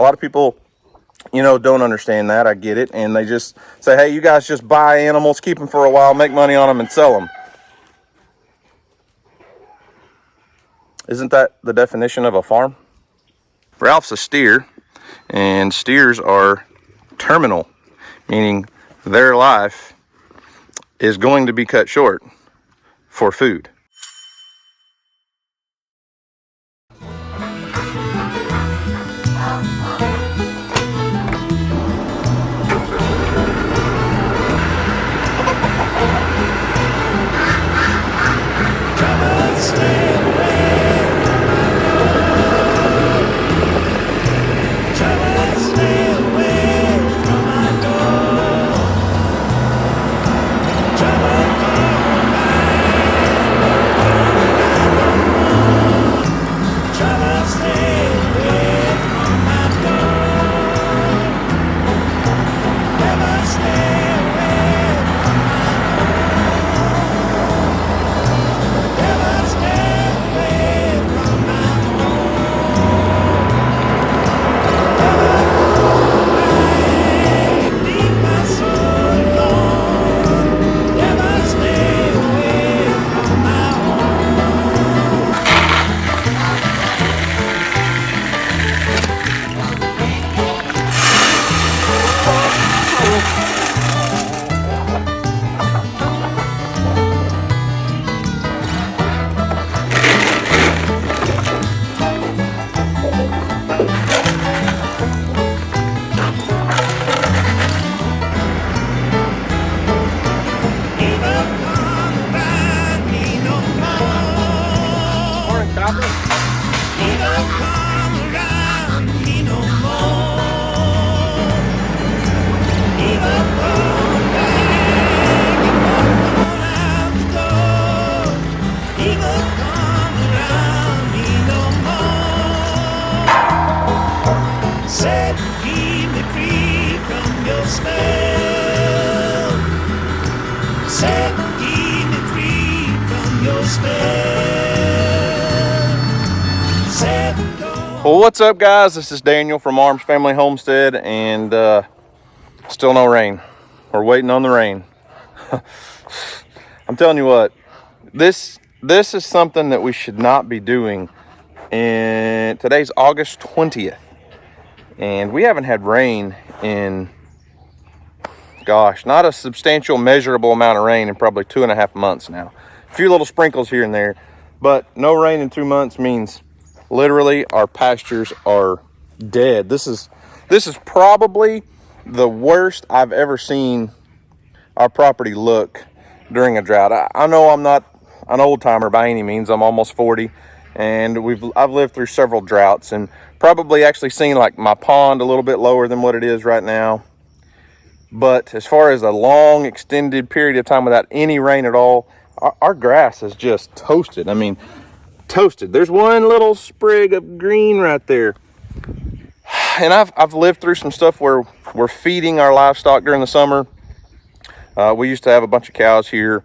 lot of people, you know, don't understand that. I get it. And they just say, hey, you guys just buy animals, keep them for a while, make money on them, and sell them. Isn't that the definition of a farm? Ralph's a steer, and steers are terminal, meaning their life is going to be cut short for food. Well, what's up, guys? This is Daniel from Arms Family Homestead, and still no rain. We're waiting on the rain. I'm telling you what, this is something that we should not be doing. And today's August 20th, and we haven't had rain in, gosh, not a substantial measurable amount of rain in probably 2.5 months now. A few little sprinkles here and there, but no rain in 2 months means literally our pastures are dead. This is probably the worst I've ever seen our property look during a drought. I know I'm not an old timer by any means. I'm almost 40, and I've lived through several droughts, and probably actually seen like my pond a little bit lower than what it is right now. But as far as a long extended period of time without any rain at all, our grass is just toasted. I mean, toasted. There's one little sprig of green right there. And I've lived through some stuff where we're feeding our livestock during the summer. We used to have a bunch of cows here,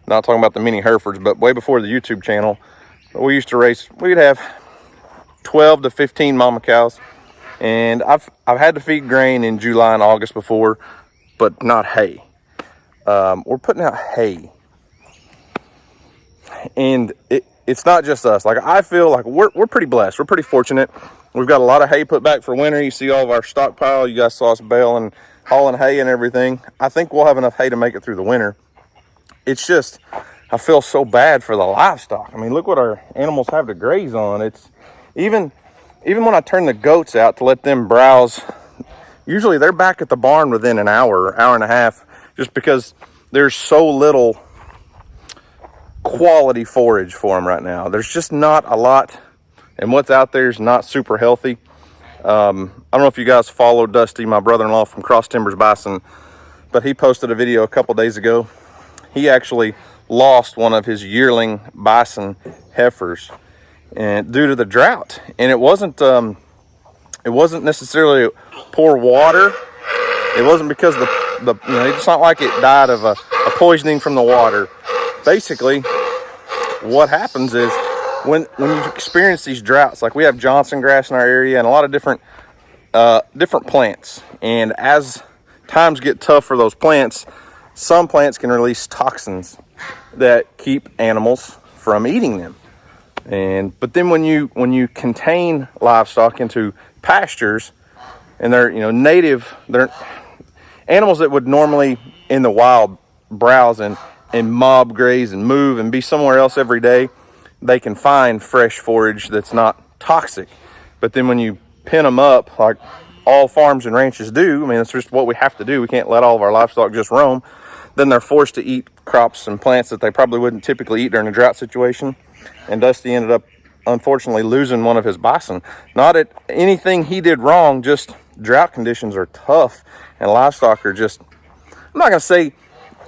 not talking about the mini Herefords, but way before the YouTube channel. We used to raise, we'd have 12 to 15 mama cows. And I've had to feed grain in July and August before, but not hay. We're putting out hay. And it's not just us. Like, I feel like we're pretty blessed. We're pretty fortunate. We've got a lot of hay put back for winter. You see all of our stockpile. You guys saw us baling, hauling hay and everything. I think we'll have enough hay to make it through the winter. It's just, I feel so bad for the livestock. I mean, look what our animals have to graze on. It's even when I turn the goats out to let them browse, usually they're back at the barn within an hour, hour and a half, just because there's so little quality forage for them right now. There's just not a lot, and what's out there is not super healthy. I don't know if you guys follow Dusty, my brother-in-law from Cross Timbers Bison, but he posted a video a couple days ago. He actually lost one of his yearling bison heifers and due to the drought, and it wasn't necessarily poor water. It wasn't because it's not like it died of a poisoning from the water. Basically, what happens is when you experience these droughts, like we have Johnson grass in our area and a lot of different different plants. And as times get tough for those plants, some plants can release toxins that keep animals from eating them. But then when you contain livestock into pastures, and they're they're animals that would normally in the wild browse and mob graze and move and be somewhere else every day, they can find fresh forage that's not toxic. But then when you pin them up, like all farms and ranches do, I mean, it's just what we have to do. We can't let all of our livestock just roam. Then they're forced to eat crops and plants that they probably wouldn't typically eat during a drought situation. And Dusty ended up, unfortunately, losing one of his bison. Not at anything he did wrong, just drought conditions are tough. And livestock are just, I'm not going to say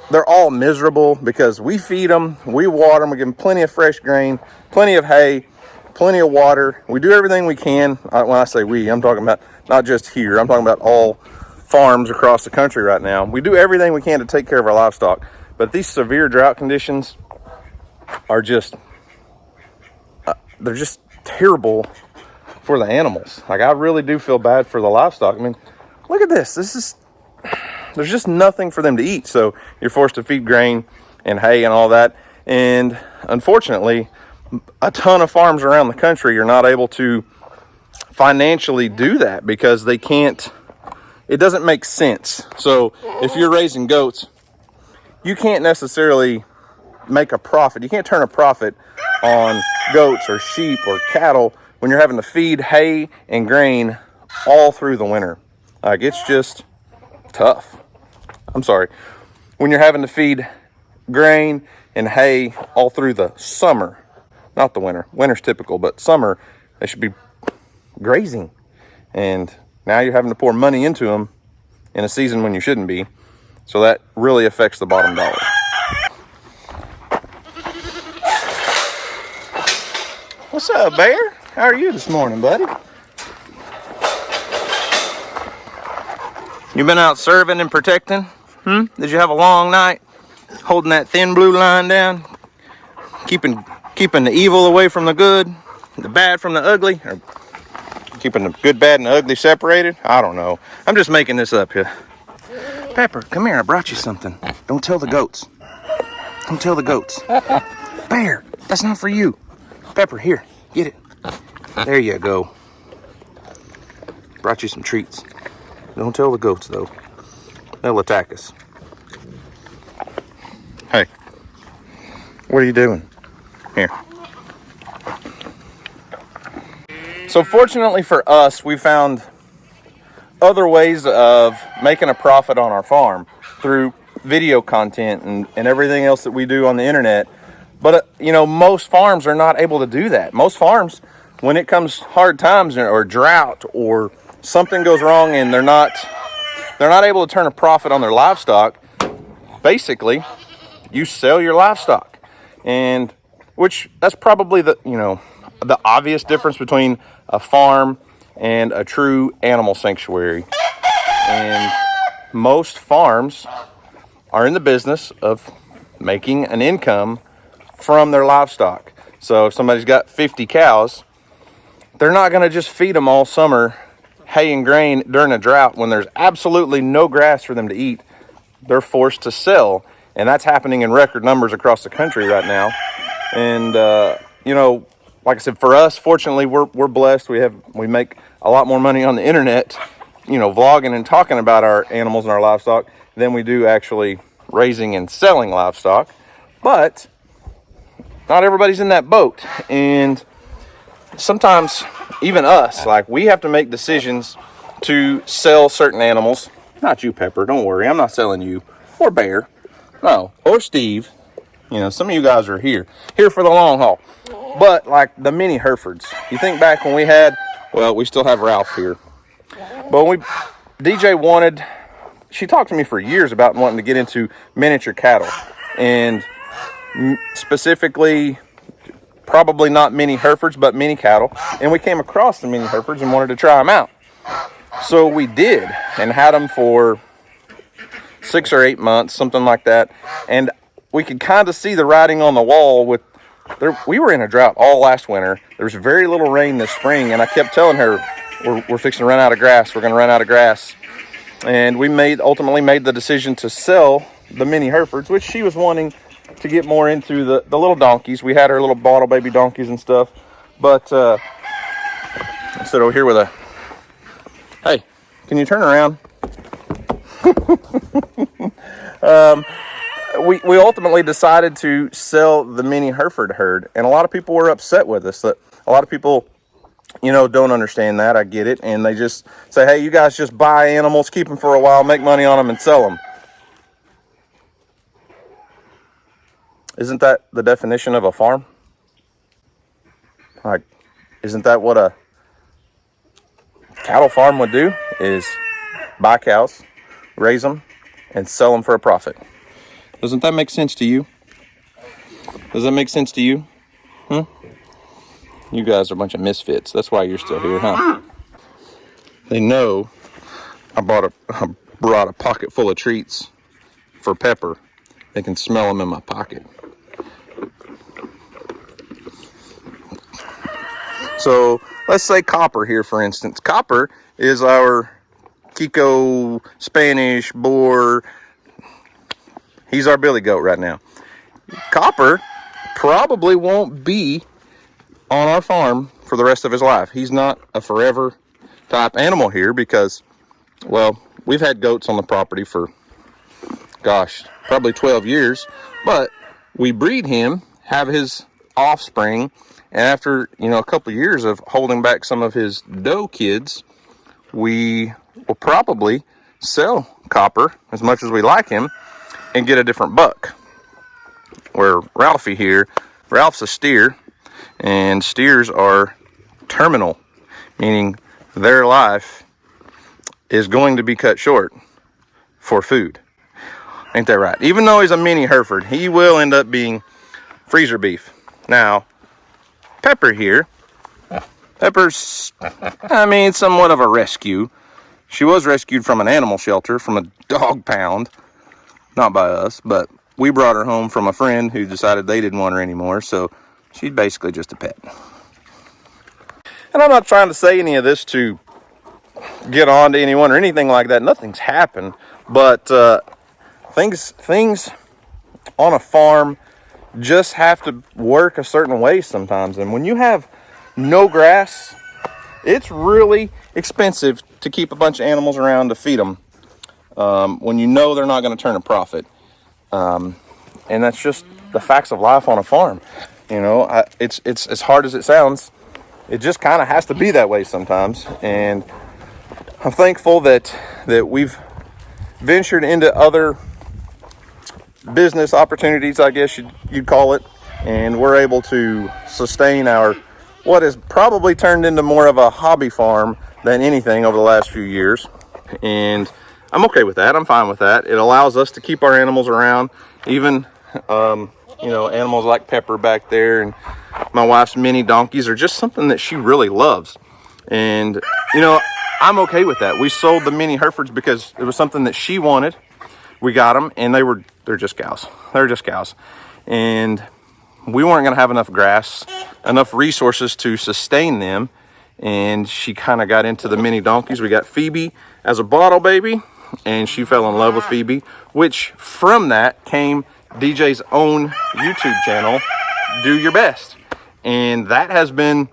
they're all miserable, because we feed them, we water them, we give them plenty of fresh grain, plenty of hay, plenty of water. We do everything we can. When I say we, I'm talking about not just here. I'm talking about all farms across the country right now. We do everything we can to take care of our livestock. But these severe drought conditions are just, they're just terrible for the animals. Like, I really do feel bad for the livestock. I mean, look at this. There's just nothing for them to eat. So you're forced to feed grain and hay and all that. And unfortunately, a ton of farms around the country are not able to financially do that because they can't, it doesn't make sense. So if you're raising goats, you can't necessarily make a profit. You can't turn a profit on goats or sheep or cattle when you're having to feed hay and grain all through the winter. Like, it's just tough. I'm sorry. When you're having to feed grain and hay all through the summer, not the winter. Winter's typical, but summer, they should be grazing. And now you're having to pour money into them in a season when you shouldn't be. So that really affects the bottom dollar. What's up, Bear? How are you this morning, buddy? You been out serving and protecting? Did you have a long night holding that thin blue line down? Keeping the evil away from the good, the bad from the ugly, or keeping the good, bad, and the ugly separated? I don't know. I'm just making this up here. Pepper, come here. I brought you something. Don't tell the goats. Don't tell the goats. Bear, that's not for you. Pepper, here, get it. There you go. Brought you some treats. Don't tell the goats, though. They'll attack us. Hey, what are you doing? Here. So fortunately for us, we found other ways of making a profit on our farm through video content and everything else that we do on the internet. But, most farms are not able to do that. Most farms, when it comes hard times or drought or something goes wrong and they're not able to turn a profit on their livestock, basically, you sell your livestock. And which that's probably the obvious difference between a farm and a true animal sanctuary. And most farms are in the business of making an income from their livestock. So if somebody's got 50 cows, they're not going to just feed them all summer hay and grain during a drought when there's absolutely no grass for them to eat. They're forced to sell, and that's happening in record numbers across the country right now. And like I said, for us, fortunately, we're blessed. We make a lot more money on the internet, vlogging and talking about our animals and our livestock than we do actually raising and selling livestock. But not everybody's in that boat. And sometimes even us, like, we have to make decisions to sell certain animals. Not you, Pepper. Don't worry. I'm not selling you. Or Bear. No. Or Steve. Some of you guys are here for the long haul. But like the mini Herefords. You think back when we still have Ralph here. But when DJ she talked to me for years about wanting to get into miniature cattle. And specifically, probably not mini Herefords, but mini cattle. And we came across the mini Herefords and wanted to try them out. So we did, and had them for 6 or 8 months, something like that. And we could kind of see the writing on the wall we were in a drought all last winter. There was very little rain this spring, and I kept telling her, we're fixing to run out of grass. We're going to run out of grass. And we ultimately made the decision to sell the mini Herefords, which she was wanting to get more into the little donkeys. We had her little bottle baby donkeys and stuff. But I sit over here with a, hey, can you turn around? We ultimately decided to sell the mini Hereford herd, and a lot of people were upset with us. That a lot of people, you know, don't understand that. I get it, and they just say, "Hey, you guys just buy animals, keep them for a while, make money on them, and sell them." Isn't that the definition of a farm? Like, isn't that what a cattle farm would do? Is buy cows, raise them, and sell them for a profit. Doesn't that make sense to you? Does that make sense to you? You guys are a bunch of misfits. That's why you're still here, huh? They know I brought a pocket full of treats for Pepper. They can smell them in my pocket. So let's say Copper here, for instance. Copper is our Kiko Spanish boar. He's our billy goat right now. Copper probably won't be on our farm for the rest of his life. He's not a forever type animal here because, well, we've had goats on the property for, gosh, probably 12 years. But we breed him, have his offspring, and after, you know, a couple of years of holding back some of his doe kids, we will probably sell Copper, as much as we like him, and get a different buck. Where Ralphie here, Ralph's a steer, and steers are terminal, meaning their life is going to be cut short for food. Ain't that right? Even though he's a mini Hereford, he will end up being freezer beef. Now, Pepper here, Pepper's, I mean, somewhat of a rescue. She was rescued from an animal shelter, from a dog pound. Not by us, but we brought her home from a friend who decided they didn't want her anymore, so she's basically just a pet. And I'm not trying to say any of this to get on to anyone or anything like that. Nothing's happened, but things on a farm just have to work a certain way sometimes. And when you have no grass, it's really expensive to keep a bunch of animals around to feed them. When you know they're not going to turn a profit. And that's just the facts of life on a farm. You know, it's as hard as it sounds. It just kind of has to be that way sometimes. And I'm thankful that we've ventured into other business opportunities, I guess you'd call it. And we're able to sustain our, what has probably turned into more of a hobby farm than anything over the last few years. And I'm okay with that. I'm fine with that. It allows us to keep our animals around, even, you know, animals like Pepper back there, and my wife's mini donkeys are just something that she really loves. And, you know, I'm okay with that. We sold the mini Herefords because it was something that she wanted. We got them, and they're just cows. They're just cows. And we weren't going to have enough grass, enough resources to sustain them. And she kind of got into the mini donkeys. We got Phoebe as a bottle baby, and she fell in love with Phoebe, which from that came DJ's own YouTube channel, Do Your Best. And that has been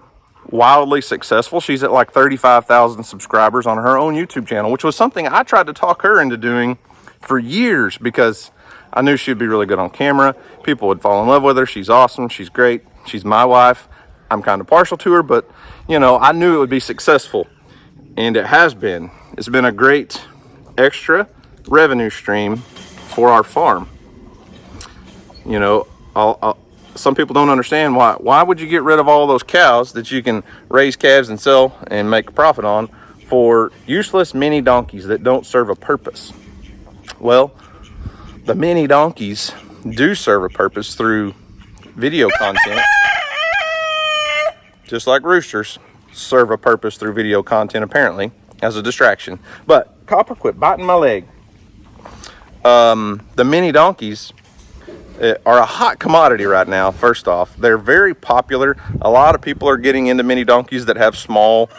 wildly successful. She's at like 35,000 subscribers on her own YouTube channel, which was something I tried to talk her into doing for years because I knew she'd be really good on camera. People would fall in love with her. She's awesome. She's great. She's my wife. I'm kind of partial to her, but, you know, I knew it would be successful. And it has been. It's been a great extra revenue stream for our farm. You know, some people don't understand why would you get rid of all those cows that you can raise calves and sell and make a profit on for useless mini donkeys that don't serve a purpose. Well, the mini donkeys do serve a purpose through video content, just like roosters serve a purpose through video content, apparently, as a distraction. But Copper, quit biting my leg. The mini donkeys are a hot commodity right now. First off, they're very popular. A lot of people are getting into mini donkeys that have small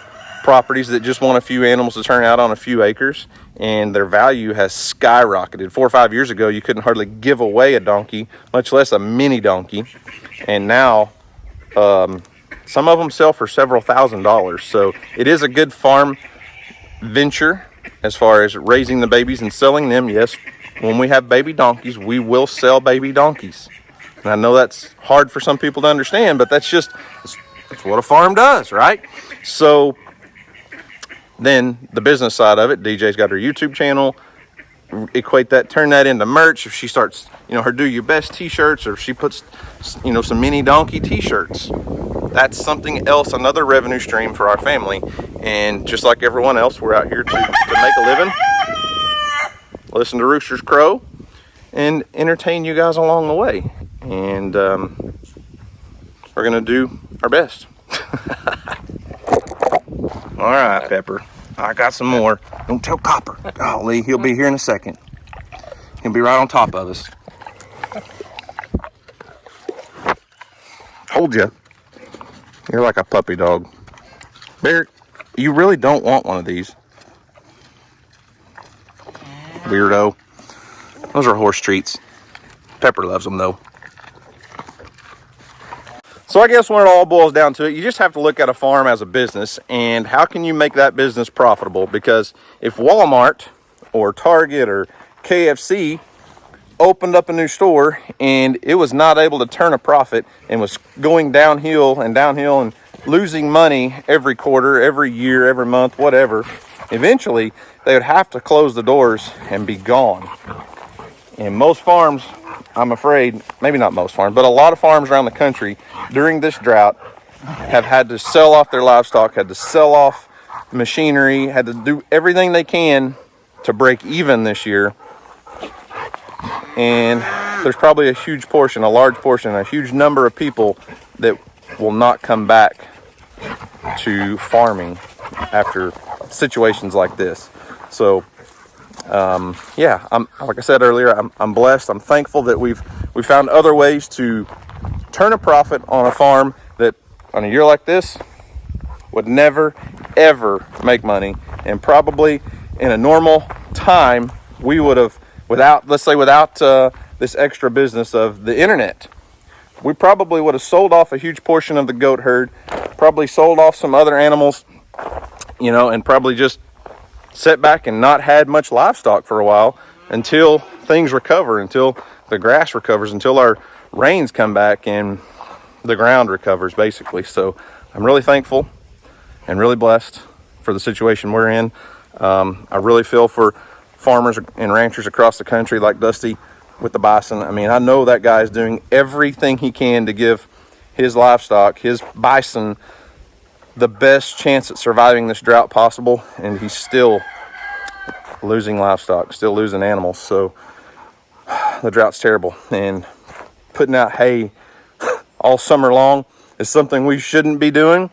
properties that just want a few animals to turn out on a few acres, and their value has skyrocketed. 4 or 5 years ago, you couldn't hardly give away a donkey, much less a mini donkey, and now some of them sell for several $1,000s. So it is a good farm venture as far as raising the babies and selling them. Yes, when we have baby donkeys, we will sell baby donkeys. And I know that's hard for some people to understand, but that's what a farm does, right? So then the business side of it, DJ's got her YouTube channel. Equate that, turn that into merch. If she starts, her Do Your Best t-shirts, or if she puts, some mini donkey t-shirts, that's something else, another revenue stream for our family. And just like everyone else, we're out here to make a living, listen to roosters crow, and entertain you guys along the way. And we're gonna do our best. All right, Pepper, I got some more. Don't tell Copper. Golly, he'll be here in a second. He'll be right on top of us. Told you. You're like a puppy dog. Barrett, you really don't want one of these. Weirdo. Those are horse treats. Pepper loves them though. So I guess when it all boils down to it, you just have to look at a farm as a business, and how can you make that business profitable? Because if Walmart or Target or KFC opened up a new store and it was not able to turn a profit and was going downhill and losing money every quarter, every year, every month, whatever, eventually they would have to close the doors and be gone. And most farms, I'm afraid, maybe not most farms, but a lot of farms around the country during this drought have had to sell off their livestock, had to sell off machinery, had to do everything they can to break even this year. And there's probably a huge portion, a large portion, a huge number of people that will not come back to farming after situations like this. So yeah, like I said earlier, I'm blessed. I'm thankful that we found other ways to turn a profit on a farm that on a year like this would never ever make money. And probably in a normal time, we would have, without this extra business of the internet, we probably would have sold off a huge portion of the goat herd, probably sold off some other animals, and probably just sat back and not had much livestock for a while until things recover, until the grass recovers, until our rains come back and the ground recovers, basically. So I'm really thankful and really blessed for the situation we're in. I really feel for farmers and ranchers across the country like Dusty with the bison. I mean, I know that guy is doing everything he can to give his livestock, his bison, the best chance at surviving this drought possible, and he's still losing livestock, still losing animals. So the drought's terrible, and putting out hay all summer long is something we shouldn't be doing,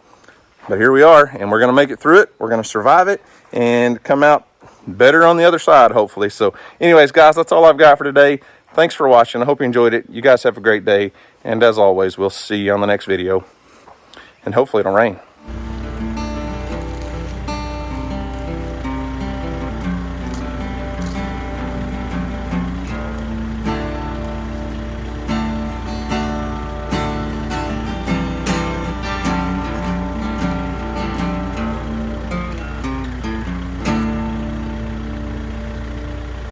but here we are, and we're going to make it through it. We're going to survive it and come out better on the other side, hopefully. So anyways, guys, that's all I've got for today. Thanks for watching. I hope you enjoyed it. You guys have a great day, and as always, we'll see you on the next video, and hopefully it'll rain.